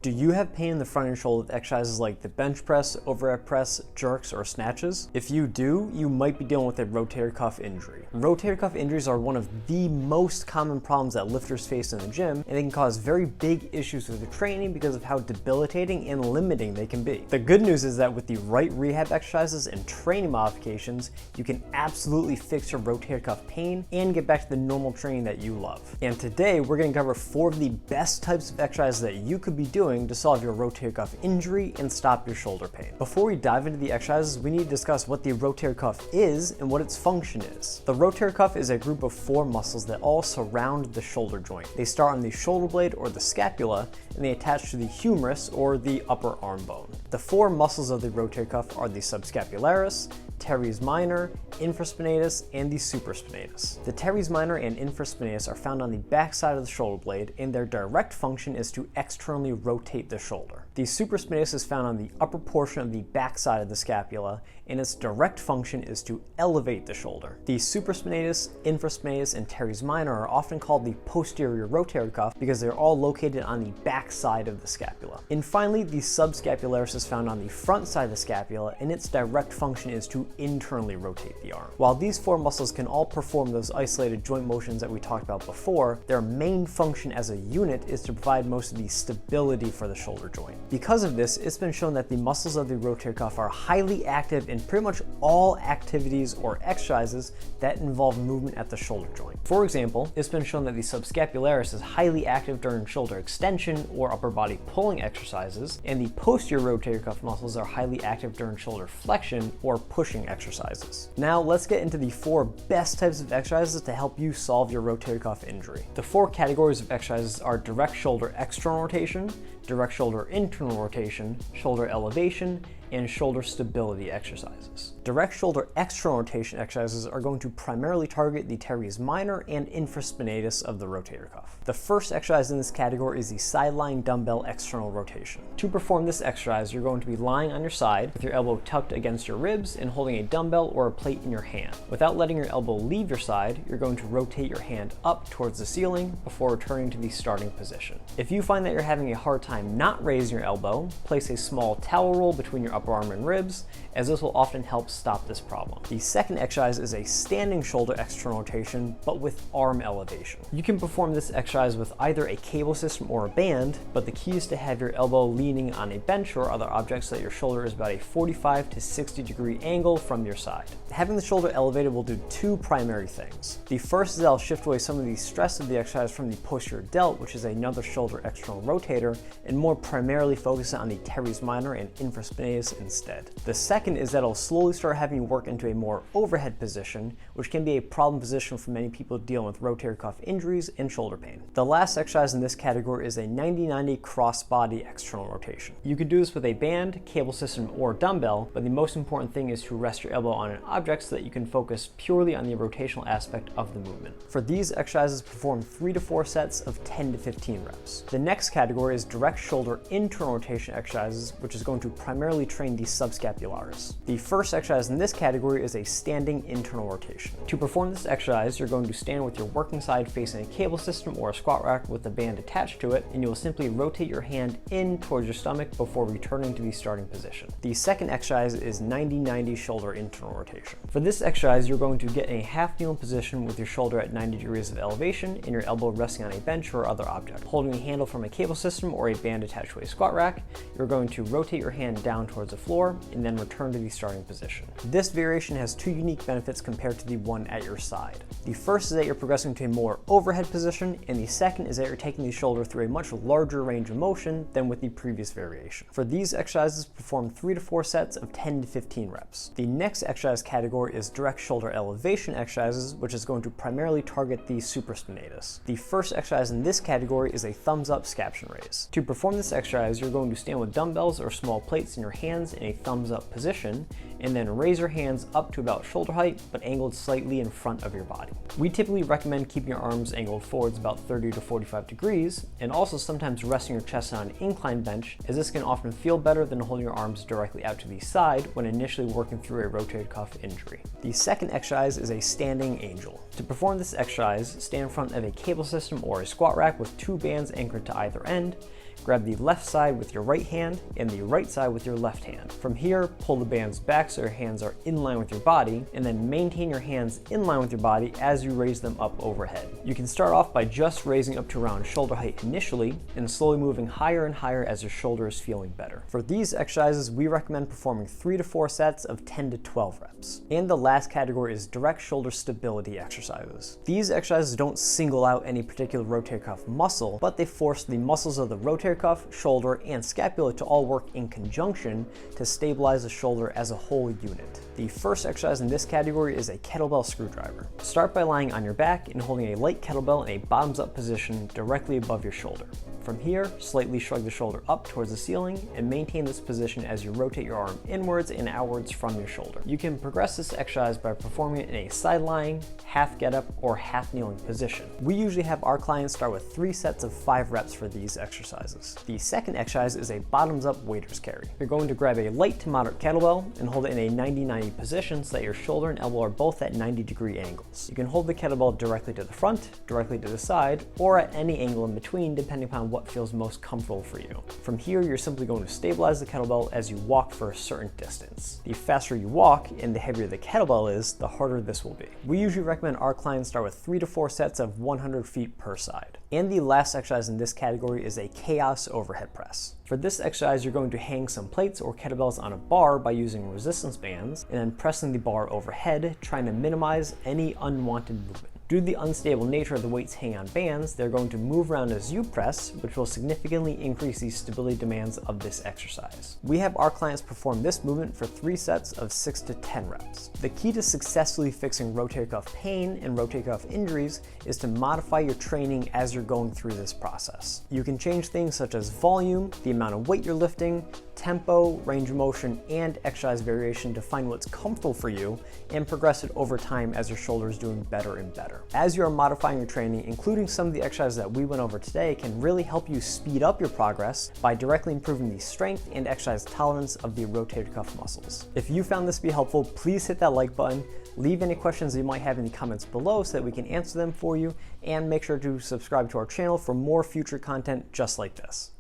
Do you have pain in the front of your shoulder with exercises like the bench press, overhead press, jerks, or snatches? If you do, you might be dealing with a rotator cuff injury. Rotator cuff injuries are one of the most common problems that lifters face in the gym, and they can cause very big issues with the training because of how debilitating and limiting they can be. The good news is that with the right rehab exercises and training modifications, you can absolutely fix your rotator cuff pain and get back to the normal training that you love. And today, we're going to cover 4 of the best types of exercises that you could be doing to solve your rotator cuff injury and stop your shoulder pain. Before we dive into the exercises, we need to discuss what the rotator cuff is and what its function is. The rotator cuff is a group of 4 muscles that all surround the shoulder joint. They start on the shoulder blade or the scapula, and they attach to the humerus or the upper arm bone. The 4 muscles of the rotator cuff are the subscapularis, teres minor, infraspinatus, and the supraspinatus. The teres minor and infraspinatus are found on the back side of the shoulder blade, and their direct function is to externally rotate the shoulder. The supraspinatus is found on the upper portion of the back side of the scapula, and its direct function is to elevate the shoulder. The supraspinatus, infraspinatus, and teres minor are often called the posterior rotator cuff because they're all located on the back side of the scapula. And finally, the subscapularis is found on the front side of the scapula, and its direct function is to internally rotate the arm. While these 4 muscles can all perform those isolated joint motions that we talked about before, their main function as a unit is to provide most of the stability for the shoulder joint. Because of this, it's been shown that the muscles of the rotator cuff are highly active in pretty much all activities or exercises that involve movement at the shoulder joint. For example, it's been shown that the subscapularis is highly active during shoulder extension or upper body pulling exercises, and the posterior rotator cuff muscles are highly active during shoulder flexion or pushing exercises. Now let's get into the 4 best types of exercises to help you solve your rotator cuff injury. The 4 categories of exercises are direct shoulder external rotation, direct shoulder internal rotation, shoulder elevation, and shoulder stability exercises. Direct shoulder external rotation exercises are going to primarily target the teres minor and infraspinatus of the rotator cuff. The first exercise in this category is the sideline dumbbell external rotation. To perform this exercise, you're going to be lying on your side with your elbow tucked against your ribs and holding a dumbbell or a plate in your hand. Without letting your elbow leave your side, you're going to rotate your hand up towards the ceiling before returning to the starting position. If you find that you're having a hard time not raising your elbow, place a small towel roll between your upper arm and ribs, as this will often help stop this problem. The second exercise is a standing shoulder external rotation, but with arm elevation. You can perform this exercise with either a cable system or a band, but the key is to have your elbow leaning on a bench or other objects so that your shoulder is about a 45 to 60 degree angle from your side. Having the shoulder elevated will do 2 primary things. The first is that it'll shift away some of the stress of the exercise from the posterior delt, which is another shoulder external rotator, and more primarily focus on the teres minor and infraspinatus instead. The second is that it'll slowly start having you work into a more overhead position, which can be a problem position for many people dealing with rotator cuff injuries and shoulder pain. The last exercise in this category is a 90-90 cross-body external rotation. You can do this with a band, cable system, or dumbbell, but the most important thing is to rest your elbow on an object so that you can focus purely on the rotational aspect of the movement. For these exercises, perform 3 to 4 sets of 10 to 15 reps. The next category is direct shoulder internal rotation exercises, which is going to primarily train the subscapularis. The first exercise in this category is a standing internal rotation. To perform this exercise, you're going to stand with your working side facing a cable system or a squat rack with a band attached to it, and you will simply rotate your hand in towards your stomach before returning to the starting position. The second exercise is 90-90 shoulder internal rotation. For this exercise, you're going to get a half kneeling position with your shoulder at 90 degrees of elevation and your elbow resting on a bench or other object. Holding a handle from a cable system or a band attached to a squat rack, you're going to rotate your hand down towards the floor and then return to the starting position. This variation has 2 unique benefits compared to the one at your side. The first is that you're progressing to a more overhead position, and the second is that you're taking the shoulder through a much larger range of motion than with the previous variation. For these exercises, perform 3 to 4 sets of 10 to 15 reps. The next exercise category is direct shoulder elevation exercises, which is going to primarily target the supraspinatus. The first exercise in this category is a thumbs up scaption raise. To perform this exercise, you're going to stand with dumbbells or small plates in your hands in a thumbs up position, and then raise your hands up to about shoulder height, but angled slightly in front of your body. We typically recommend keeping your arms angled forwards about 30 to 45 degrees, and also sometimes resting your chest on an incline bench, as this can often feel better than holding your arms directly out to the side when initially working through a rotator cuff injury. The second exercise is a standing angel. To perform this exercise, stand in front of a cable system or a squat rack with 2 bands anchored to either end. Grab the left side with your right hand and the right side with your left hand. From here, pull the bands back so your hands are in line with your body, and then maintain your hands in line with your body as you raise them up overhead. You can start off by just raising up to around shoulder height initially, and slowly moving higher and higher as your shoulder is feeling better. For these exercises, we recommend performing 3 to 4 sets of 10 to 12 reps. And the last category is direct shoulder stability exercises. These exercises don't single out any particular rotator cuff muscle, but they force the muscles of the rotator cuff, shoulder, and scapula to all work in conjunction to stabilize the shoulder as a whole unit. The first exercise in this category is a kettlebell screwdriver. Start by lying on your back and holding a light kettlebell in a bottoms-up position directly above your shoulder. From here, slightly shrug the shoulder up towards the ceiling and maintain this position as you rotate your arm inwards and outwards from your shoulder. You can progress this exercise by performing it in a side lying, half get up, or half kneeling position. We usually have our clients start with 3 sets of 5 reps for these exercises. The second exercise is a bottoms up waiter's carry. You're going to grab a light to moderate kettlebell and hold it in a 90-90 position so that your shoulder and elbow are both at 90-degree angles. You can hold the kettlebell directly to the front, directly to the side, or at any angle in between depending upon what feels most comfortable for you. From here, you're simply going to stabilize the kettlebell as you walk for a certain distance. The faster you walk and the heavier the kettlebell is, the harder this will be. We usually recommend our clients start with 3 to 4 sets of 100 feet per side. And the last exercise in this category is a chaos overhead press. For this exercise, you're going to hang some plates or kettlebells on a bar by using resistance bands and then pressing the bar overhead, trying to minimize any unwanted movement. Due to the unstable nature of the weights hanging on bands, they're going to move around as you press, which will significantly increase the stability demands of this exercise. We have our clients perform this movement for 3 sets of 6 to 10 reps. The key to successfully fixing rotator cuff pain and rotator cuff injuries is to modify your training as you're going through this process. You can change things such as volume, the amount of weight you're lifting, tempo, range of motion, and exercise variation to find what's comfortable for you and progress it over time as your shoulder is doing better and better. As you are modifying your training, including some of the exercises that we went over today can really help you speed up your progress by directly improving the strength and exercise tolerance of the rotator cuff muscles. If you found this to be helpful, please hit that like button, leave any questions you might have in the comments below so that we can answer them for you, and make sure to subscribe to our channel for more future content just like this.